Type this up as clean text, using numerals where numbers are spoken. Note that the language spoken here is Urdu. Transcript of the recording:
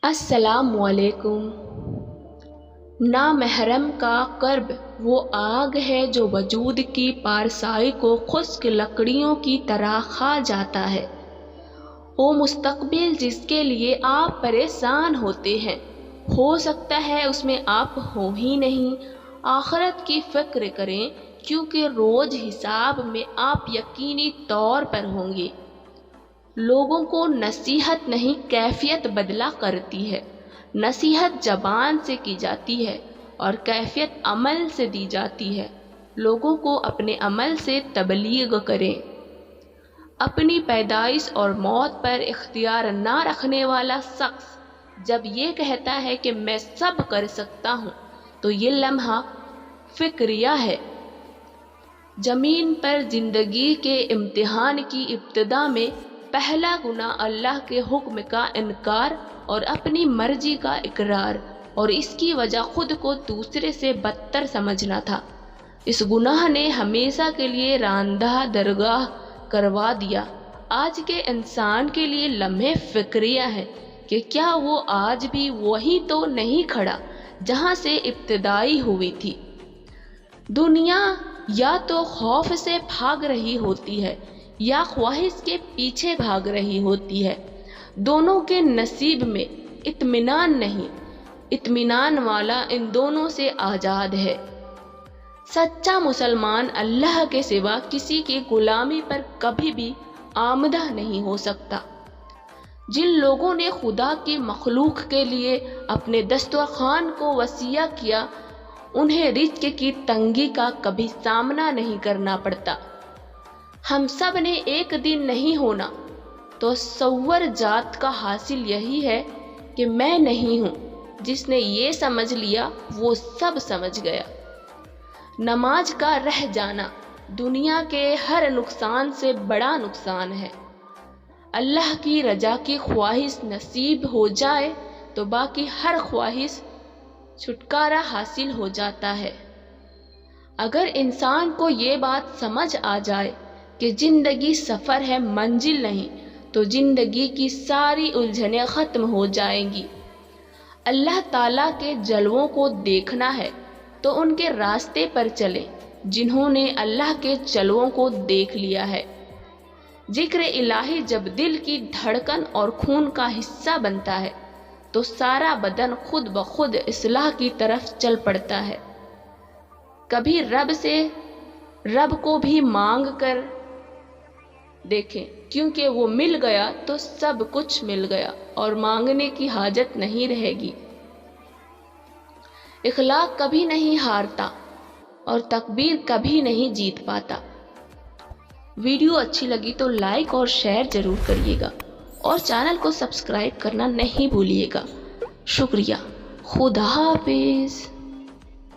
السلام علیکم۔ نامحرم کا قرب وہ آگ ہے جو وجود کی پارسائی کو خشک لکڑیوں کی طرح کھا جاتا ہے۔ وہ مستقبل جس کے لیے آپ پریشان ہوتے ہیں، ہو سکتا ہے اس میں آپ ہو ہی نہیں۔ آخرت کی فکر کریں، کیونکہ روز حساب میں آپ یقینی طور پر ہوں گے۔ لوگوں کو نصیحت نہیں کیفیت بدلا کرتی ہے۔ نصیحت زبان سے کی جاتی ہے اور کیفیت عمل سے دی جاتی ہے۔ لوگوں کو اپنے عمل سے تبلیغ کریں۔ اپنی پیدائش اور موت پر اختیار نہ رکھنے والا شخص جب یہ کہتا ہے کہ میں سب کر سکتا ہوں، تو یہ لمحہ فکریہ ہے۔ زمین پر زندگی کے امتحان کی ابتدا میں پہلا گناہ اللہ کے حکم کا انکار اور اپنی مرضی کا اقرار، اور اس کی وجہ خود کو دوسرے سے بدتر سمجھنا تھا۔ اس گناہ نے ہمیشہ کے لیے راندہ درگاہ کروا دیا۔ آج کے انسان کے لیے لمحے فکریہ ہے کہ کیا وہ آج بھی وہی تو نہیں کھڑا جہاں سے ابتدائی ہوئی تھی۔ دنیا یا تو خوف سے بھاگ رہی ہوتی ہے یا خواہش کے پیچھے بھاگ رہی ہوتی ہے۔ دونوں کے نصیب میں اطمینان نہیں۔ اطمینان والا ان دونوں سے آزاد ہے۔ سچا مسلمان اللہ کے سوا کسی کی غلامی پر کبھی بھی آمادہ نہیں ہو سکتا۔ جن لوگوں نے خدا کی مخلوق کے لیے اپنے دسترخوان کو وسیع کیا، انہیں رزق کی تنگی کا کبھی سامنا نہیں کرنا پڑتا۔ ہم سب نے ایک دن نہیں ہونا۔ تصور ذات کا حاصل یہی ہے کہ میں نہیں ہوں۔ جس نے یہ سمجھ لیا وہ سب سمجھ گیا۔ نماز کا رہ جانا دنیا کے ہر نقصان سے بڑا نقصان ہے۔ اللہ کی رضا کی خواہش نصیب ہو جائے تو باقی ہر خواہش چھٹکارا حاصل ہو جاتا ہے۔ اگر انسان کو یہ بات سمجھ آ جائے کہ زندگی سفر ہے، منزل نہیں، تو زندگی کی ساری الجھنیں ختم ہو جائیں گی۔ اللہ تعالیٰ کے جلووں کو دیکھنا ہے تو ان کے راستے پر چلیں جنہوں نے اللہ کے جلووں کو دیکھ لیا ہے۔ ذکر الہی جب دل کی دھڑکن اور خون کا حصہ بنتا ہے تو سارا بدن خود بخود اصلاح کی طرف چل پڑتا ہے۔ کبھی رب کو بھی مانگ کر دیکھیں، کیونکہ وہ مل گیا تو سب کچھ مل گیا اور مانگنے کی حاجت نہیں رہے گی۔ اخلاق کبھی نہیں ہارتا اور تکبیر کبھی نہیں جیت پاتا۔ ویڈیو اچھی لگی تو لائک اور شیئر ضرور کریے گا اور چینل کو سبسکرائب کرنا نہیں بھولیے گا۔ شکریہ۔ خدا حافظ۔